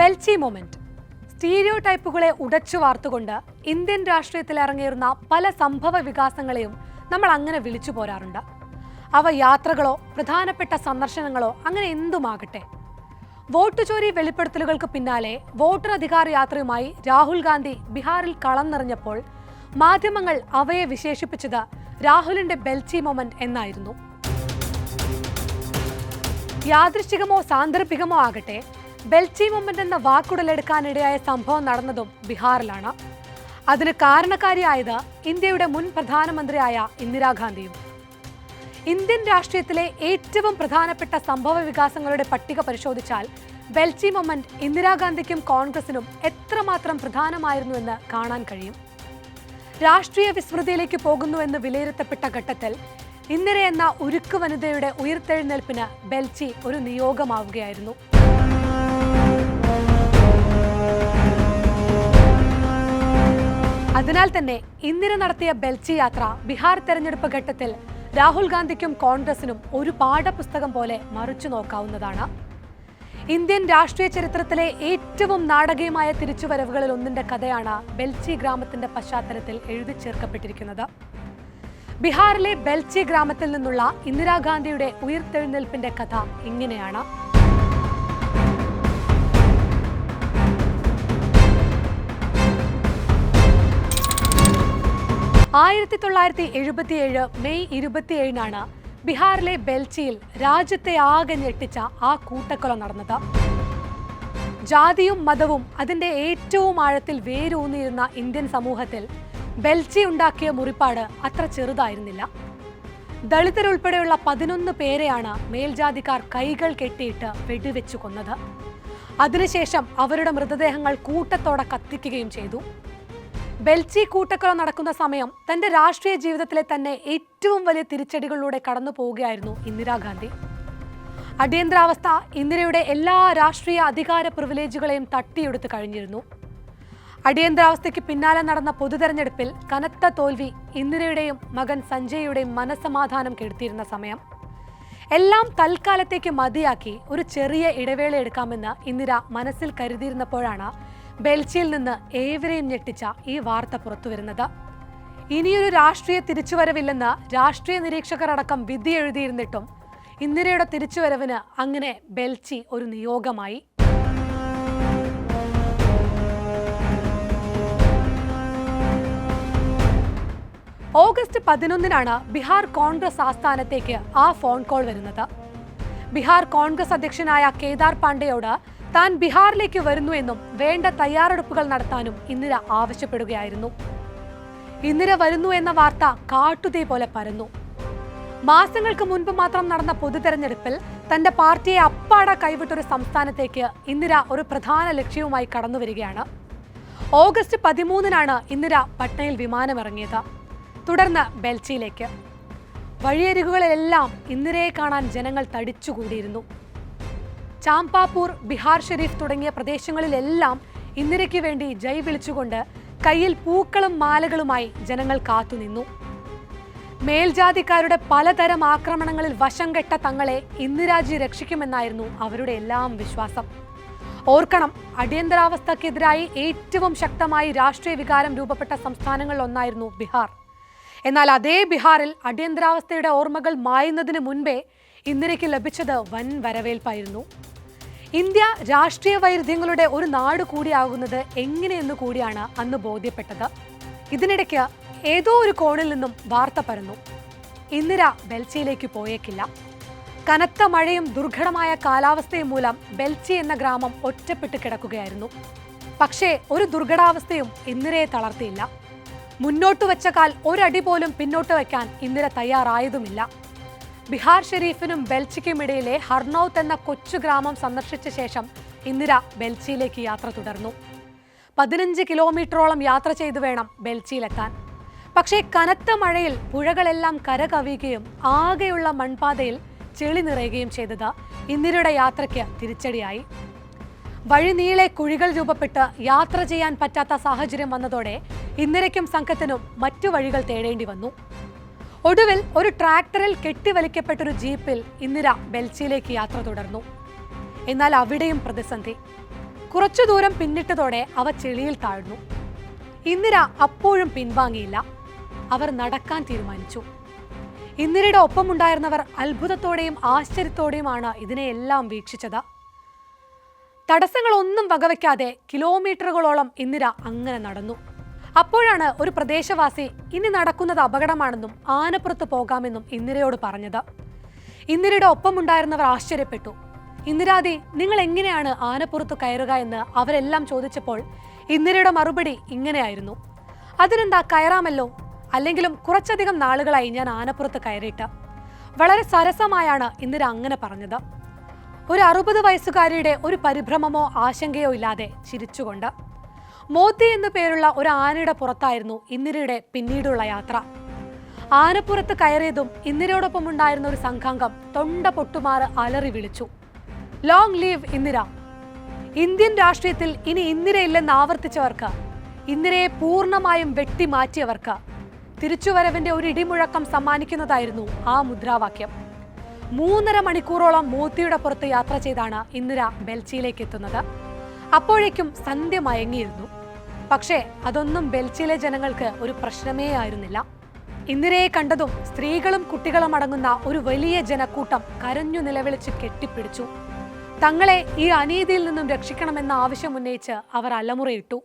ബെൽച്ചി moment stereo ടൈപ്പുകളെ ഉടച്ചു വാർത്തുകൊണ്ട് Indian രാഷ്ട്രീയത്തിൽ ഇറങ്ങിയിരുന്ന പല സംഭവ വികാസങ്ങളെയും നമ്മൾ അങ്ങനെ വിളിച്ചു പോരാറുണ്ട്. അവ യാത്രകളോ പ്രധാനപ്പെട്ട സന്ദർശനങ്ങളോ അങ്ങനെ എന്തുമാകട്ടെ. വോട്ട് ചോരി വെളിപ്പെടുത്തലുകൾക്ക് പിന്നാലെ വോട്ടറധികാർ യാത്രയുമായി രാഹുൽ ഗാന്ധി ബീഹാറിൽ കളം നിറഞ്ഞപ്പോൾ മാധ്യമങ്ങൾ അവയെ വിശേഷിപ്പിച്ചത് രാഹുലിന്റെ ബെൽച്ചി മൊമെന്റ് എന്നായിരുന്നു. യാദൃശ്ചികമോ സാന്ദർഭികമോ ആകട്ടെ, ബെൽച്ചി മൊമെന്റ് എന്ന വാക്കുടലെടുക്കാനിടയായ സംഭവം നടന്നതും ബീഹാറിലാണ്. അതിന് കാരണക്കാരിയായത് ഇന്ത്യയുടെ മുൻ പ്രധാനമന്ത്രിയായ ഇന്ദിരാഗാന്ധിയും. ഇന്ത്യൻ രാഷ്ട്രീയത്തിലെ ഏറ്റവും പ്രധാനപ്പെട്ട സംഭവ വികാസങ്ങളുടെ പട്ടിക പരിശോധിച്ചാൽ ബെൽച്ചി മൊമെന്റ് ഇന്ദിരാഗാന്ധിക്കും കോൺഗ്രസിനും എത്രമാത്രം പ്രധാനമായിരുന്നുവെന്ന് കാണാൻ കഴിയും. രാഷ്ട്രീയ വിസ്മൃതിയിലേക്ക് പോകുന്നുവെന്ന് വിലയിരുത്തപ്പെട്ട ഘട്ടത്തിൽ ഇന്ദിര എന്ന ഉരുക്കു വനിതയുടെ ഉയർത്തെഴുന്നേൽപ്പിന് ബെൽച്ചി ഒരു നിയോഗമാവുകയായിരുന്നു. അതിനാൽ തന്നെ ഇന്ദിര നടത്തിയ ബെൽച്ചി യാത്ര ബീഹാർ തെരഞ്ഞെടുപ്പ് ഘട്ടത്തിൽ രാഹുൽ ഗാന്ധിക്കും കോൺഗ്രസിനും ഒരു പാഠപുസ്തകം പോലെ മറിച്ചു നോക്കാവുന്നതാണ്. ഇന്ത്യൻ രാഷ്ട്രീയ ചരിത്രത്തിലെ ഏറ്റവും നാടകീയമായ തിരിച്ചുവരവുകളിൽ ഒന്നിന്റെ കഥയാണ് ബെൽച്ചി ഗ്രാമത്തിന്റെ പശ്ചാത്തലത്തിൽ എഴുതി ചേർക്കപ്പെട്ടിരിക്കുന്നത്. ബീഹാറിലെ ബെൽച്ചി ഗ്രാമത്തിൽ നിന്നുള്ള ഇന്ദിരാഗാന്ധിയുടെ ഉയർത്തെഴുന്നേൽപ്പിന്റെ കഥ ഇങ്ങനെയാണ്. 1977 മെയ് 27 ബീഹാറിലെ ബെൽച്ചിയിൽ രാജ്യത്തെ ആകെ ഞെട്ടിച്ച ആ കൂട്ടക്കൊല നടന്നത്. ജാതിയും മതവും അതിന്റെ ഏറ്റവും ആഴത്തിൽ വേരൂന്നിയിരുന്ന ഇന്ത്യൻ സമൂഹത്തിൽ ബെൽച്ചി ഉണ്ടാക്കിയ മുറിപ്പാട് അത്ര ചെറുതായിരുന്നില്ല. ദളിതരുൾപ്പെടെയുള്ള 11 പേരെയാണ് മേൽജാതിക്കാർ കൈകൾ കെട്ടിയിട്ട് വെടിവെച്ചു കൊന്നത്. അതിനുശേഷം അവരുടെ മൃതദേഹങ്ങൾ കൂട്ടത്തോടെ കത്തിക്കുകയും ചെയ്തു. ബെൽച്ചി കൂട്ടക്കൊല നടക്കുന്ന സമയം തന്റെ രാഷ്ട്രീയ ജീവിതത്തിലെ തന്നെ ഏറ്റവും വലിയ തിരിച്ചടികളിലൂടെ കടന്നു പോവുകയായിരുന്നു ഇന്ദിരാഗാന്ധി. അടിയന്തരാവസ്ഥ ഇന്ദിരയുടെ എല്ലാ രാഷ്ട്രീയ അധികാര പ്രിവിലേജുകളെയും തട്ടിയെടുത്ത് കഴിഞ്ഞിരുന്നു. അടിയന്തരാവസ്ഥയ്ക്ക് പിന്നാലെ നടന്ന പൊതുതെരഞ്ഞെടുപ്പിൽ കനത്ത തോൽവി ഇന്ദിരയുടെയും മകൻ സഞ്ജയുടെയും മനസ്സമാധാനം കെടുത്തിയിരുന്ന സമയം. എല്ലാം തൽക്കാലത്തേക്ക് മതിയാക്കി ഒരു ചെറിയ ഇടവേള എടുക്കാമെന്ന് ഇന്ദിര മനസ്സിൽ കരുതിയിരുന്നപ്പോഴാണ് ബെൽച്ചിയിൽ നിന്ന് ഏവരെയും ഞെട്ടിച്ച ഈ വാർത്ത പുറത്തുവരുന്നത്. ഇനിയൊരു രാഷ്ട്രീയ തിരിച്ചുവരവില്ലെന്ന് രാഷ്ട്രീയ നിരീക്ഷകർ അടക്കം വിധി എഴുതിയിരുന്നിട്ടും ഇന്ദിരയുടെ തിരിച്ചുവരവിന് അങ്ങനെ ബെൽച്ചി ഒരു നിയോഗമായി. ഓഗസ്റ്റ് 11 ബീഹാർ കോൺഗ്രസ് ആസ്ഥാനത്തേക്ക് ആ ഫോൺ കോൾ വരുന്നത്. ബീഹാർ കോൺഗ്രസ് അധ്യക്ഷനായ കേദാർ പാണ്ഡെയോട് താൻ ബീഹാറിലേക്ക് വരുന്നുവെന്നും വേണ്ട തയ്യാറെടുപ്പുകൾ നടത്താനും ഇന്ദിര ആവശ്യപ്പെടുകയായിരുന്നു. ഇന്ദിര വരുന്നു എന്ന വാർത്ത കാട്ടുതീ പോലെ പരന്നു. മാസങ്ങൾക്ക് മുൻപ് മാത്രം നടന്ന പൊതുതെരഞ്ഞെടുപ്പിൽ തന്റെ പാർട്ടിയെ അപ്പാടെ കൈവിട്ടൊരു സംസ്ഥാനത്തേക്ക് ഇന്ദിര ഒരു പ്രധാന ലക്ഷ്യവുമായി കടന്നു വരികയാണ്. ഓഗസ്റ്റ് 13 ഇന്ദിര പട്നയിൽ വിമാനമിറങ്ങിയത്. തുടർന്ന് ബെൽച്ചിയിലേക്ക്. വഴിയരികുകളിലെല്ലാം ഇന്ദിരയെ കാണാൻ ജനങ്ങൾ തടിച്ചുകൂടിയിരുന്നു. ചാംപാപൂർ, ബിഹാർ ഷെരീഫ് തുടങ്ങിയ പ്രദേശങ്ങളിലെല്ലാം ഇന്ദിരയ്ക്ക് വേണ്ടി ജയ് വിളിച്ചുകൊണ്ട് കയ്യിൽ പൂക്കളും മാലകളുമായി ജനങ്ങൾ കാത്തുനിന്നു. മേൽജാതിക്കാരുടെ പലതരം ആക്രമണങ്ങളിൽ വശം കെട്ട തങ്ങളെ ഇന്ദിരാജി രക്ഷിക്കുമെന്നായിരുന്നു അവരുടെ എല്ലാം വിശ്വാസം. ഓർക്കണം, അടിയന്തരാവസ്ഥക്കെതിരായി ഏറ്റവും ശക്തമായി രാഷ്ട്രീയ വികാരം രൂപപ്പെട്ട സംസ്ഥാനങ്ങളിലൊന്നായിരുന്നു ബീഹാർ. എന്നാൽ അതേ ബീഹാറിൽ അടിയന്തരാവസ്ഥയുടെ ഓർമ്മകൾ മായുന്നതിന് മുൻപേ ഇന്ദിരയ്ക്ക് ലഭിച്ചത് വൻ വരവേൽപ്പായിരുന്നു. ഇന്ത്യ രാഷ്ട്രീയ വൈരുദ്ധ്യങ്ങളുടെ ഒരു നാട് കൂടിയാകുന്നത് എങ്ങനെയെന്ന് കൂടിയാണ് അന്ന് ബോധ്യപ്പെട്ടത്. ഇതിനിടയ്ക്ക് ഏതോ ഒരു കോണിൽ നിന്നും വാർത്ത പരന്നു, ഇന്ദിര ബെൽച്ചിയിലേക്ക് പോയേക്കില്ല. കനത്ത മഴയും ദുർഘടമായ കാലാവസ്ഥയും മൂലം ബെൽച്ചി എന്ന ഗ്രാമം ഒറ്റപ്പെട്ട് കിടക്കുകയായിരുന്നു. പക്ഷേ ഒരു ദുർഘടാവസ്ഥയും ഇന്ദിരയെ തളർത്തിയില്ല. മുന്നോട്ട് വെച്ച കാൽ ഒരടി പോലും പിന്നോട്ട് വയ്ക്കാൻ ഇന്ദിര തയ്യാറായതുമില്ല. ബിഹാർ ഷെരീഫിനും ബെൽച്ചിക്കുമിടയിലെ ഹർനൌത്ത് എന്ന കൊച്ചു ഗ്രാമം സന്ദർശിച്ച ശേഷം ഇന്ദിര ബെൽച്ചിയിലേക്ക് യാത്ര തുടർന്നു. 15 കിലോമീറ്ററോളം യാത്ര ചെയ്തു വേണം ബെൽച്ചിയിലെത്താൻ. പക്ഷേ കനത്ത മഴയിൽ പുഴകളെല്ലാം കരകവിയുകയും ആകെയുള്ള മൺപാതയിൽ ചെളി നിറയുകയും ചെയ്തത് ഇന്ദിരയുടെ യാത്രയ്ക്ക് തിരിച്ചടിയായി. വഴി നീളെ കുഴികൾ രൂപപ്പെട്ട് യാത്ര ചെയ്യാൻ പറ്റാത്ത സാഹചര്യം വന്നതോടെ ഇന്ദിരയ്ക്കും സംഘത്തിനും മറ്റു വഴികൾ തേടേണ്ടി വന്നു. ഒടുവിൽ ഒരു ട്രാക്ടറിൽ കെട്ടിവലിക്കപ്പെട്ടൊരു ജീപ്പിൽ ഇന്ദിര ബെൽച്ചിയിലേക്ക് യാത്ര തുടർന്നു. എന്നാൽ അവിടെയും പ്രതിസന്ധി. കുറച്ചു ദൂരം പിന്നിട്ടതോടെ അവ ചെളിയിൽ താഴ്ന്നു. ഇന്ദിര അപ്പോഴും പിൻവാങ്ങിയില്ല. അവർ നടക്കാൻ തീരുമാനിച്ചു. ഇന്ദിരയുടെ ഒപ്പമുണ്ടായിരുന്നവർ അത്ഭുതത്തോടെയും ആശ്ചര്യത്തോടെയുമാണ് ഇതിനെയെല്ലാം വീക്ഷിച്ചത്. തടസ്സങ്ങളൊന്നും വകവയ്ക്കാതെ കിലോമീറ്ററുകളോളം ഇന്ദിര അങ്ങനെ നടന്നു. അപ്പോഴാണ് ഒരു പ്രദേശവാസി ഇനി നടക്കുന്നത് അപകടമാണെന്നും ആനപ്പുറത്ത് പോകാമെന്നും ഇന്ദിരയോട് പറഞ്ഞത്. ഇന്ദിരയുടെ ഒപ്പമുണ്ടായിരുന്നവർ ആശ്ചര്യപ്പെട്ടു. ഇന്ദിരാദി, നിങ്ങൾ എങ്ങനെയാണ് ആനപ്പുറത്ത് കയറുക എന്ന് അവരെല്ലാം ചോദിച്ചപ്പോൾ ഇന്ദിരയുടെ മറുപടി ഇങ്ങനെയായിരുന്നു: അതിനെന്താ, കയറാമല്ലോ. അല്ലെങ്കിലും കുറച്ചധികം നാളുകളായി ഞാൻ ആനപ്പുറത്ത് കയറിയിട്ട്. വളരെ സരസമായാണ് ഇന്ദിര അങ്ങനെ പറഞ്ഞത്. ഒരു 60 വയസ്സുകാരിയുടെ ഒരു പരിഭ്രമമോ ആശങ്കയോ ഇല്ലാതെ ചിരിച്ചുകൊണ്ട്. മോത്തി എന്നു പേരുള്ള ഒരു ആനയുടെ പുറത്തായിരുന്നു ഇന്ദിരയുടെ പിന്നീടുള്ള യാത്ര. ആനപ്പുറത്ത് കയറിയതും ഇന്ദിരയോടൊപ്പം ഉണ്ടായിരുന്ന ഒരു സംഘാംഗം തൊണ്ട പൊട്ടുമാറ് അലറി വിളിച്ചു: ലോങ് ലീവ് ഇന്ദിര. ഇന്ത്യൻ രാഷ്ട്രീയത്തിൽ ഇനി ഇന്ദിരയില്ലെന്ന് ആവർത്തിച്ചവർക്ക്, ഇന്ദിരയെ പൂർണ്ണമായും വെട്ടിമാറ്റിയവർക്ക് തിരിച്ചുവരവിന്റെ ഒരു ഇടിമുഴക്കം സമ്മാനിക്കുന്നതായിരുന്നു ആ മുദ്രാവാക്യം. 3.5 മണിക്കൂറോളം മോത്തിയുടെ പുറത്ത് യാത്ര ചെയ്താണ് ഇന്ദിര ബെൽച്ചിയിലേക്ക് എത്തുന്നത്. അപ്പോഴേക്കും സന്ധ്യ മയങ്ങിയിരുന്നു. പക്ഷേ അതൊന്നും ബെൽച്ചിയിലെ ജനങ്ങൾക്ക് ഒരു പ്രശ്നമേ ആയിരുന്നില്ല. ഇന്ദിരയെ കണ്ടതും സ്ത്രീകളും കുട്ടികളും അടങ്ങുന്ന ഒരു വലിയ ജനക്കൂട്ടം കരഞ്ഞു നിലവിളിച്ച് കെട്ടിപ്പിടിച്ചു. തങ്ങളെ ഈ അനീതിയിൽ നിന്നും രക്ഷിക്കണമെന്ന ആവശ്യമുന്നയിച്ച് അവർ അലമുറയിട്ടു.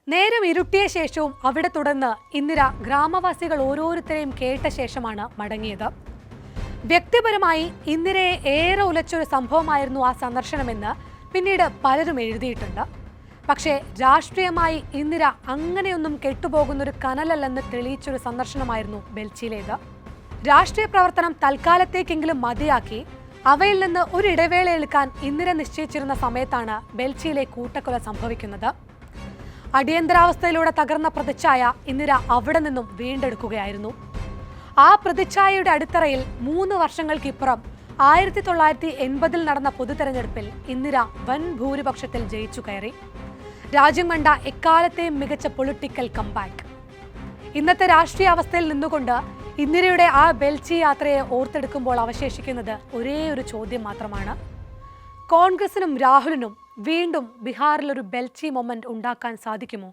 നേരം ഇരുട്ടിയ ശേഷവും അവിടെ തുടർന്ന് ഇന്ദിര ഗ്രാമവാസികൾ ഓരോരുത്തരെയും കേട്ട ശേഷമാണ് മടങ്ങിയത്. വ്യക്തിപരമായി ഇന്ദിരയെ ഏറെ ഉലച്ചൊരു സംഭവമായിരുന്നു ആ സന്ദർശനമെന്ന് പിന്നീട് പലരും എഴുതിയിട്ടുണ്ട്. പക്ഷേ രാഷ്ട്രീയമായി ഇന്ദിര അങ്ങനെയൊന്നും കെട്ടുപോകുന്നൊരു കനലല്ലെന്ന് തെളിയിച്ചൊരു സന്ദർശനമായിരുന്നു ബെൽച്ചിയിലേത്. രാഷ്ട്രീയ പ്രവർത്തനം തൽക്കാലത്തേക്കെങ്കിലും മതിയാക്കി അവയിൽ നിന്ന് ഒരു ഇടവേള എടുക്കാൻ ഇന്ദിര നിശ്ചയിച്ചിരുന്ന സമയത്താണ് ബെൽച്ചിയിലെ കൂട്ടക്കൊല സംഭവിക്കുന്നത്. അടിയന്തരാവസ്ഥയിലൂടെ തകർന്ന പ്രതിച്ഛായ ഇന്ദിര അവിടെ നിന്നും വീണ്ടെടുക്കുകയായിരുന്നു. ആ പ്രതിച്ഛായയുടെ അടിത്തറയിൽ 3 വർഷങ്ങൾക്കിപ്പുറം 1980 നടന്ന പൊതുതെരഞ്ഞെടുപ്പിൽ ഇന്ദിര വൻ ഭൂരിപക്ഷത്തിൽ ജയിച്ചു കയറി. രാജ്യം കണ്ട എക്കാലത്തെയും മികച്ച പൊളിറ്റിക്കൽ കംബാക്ക്. ഇന്നത്തെ രാഷ്ട്രീയ അവസ്ഥയിൽ നിന്നുകൊണ്ട് ഇന്ദിരയുടെ ആ ബെൽച്ചി യാത്രയെ ഓർത്തെടുക്കുമ്പോൾ അവശേഷിക്കുന്നത് ഒരേ ഒരു ചോദ്യം മാത്രമാണ്: കോൺഗ്രസിനും രാഹുലിനും വീണ്ടും ബീഹാറിൽ ഒരു ബെൽച്ചി മൊമെന്റ് ഉണ്ടാക്കാൻ സാധിക്കുമോ?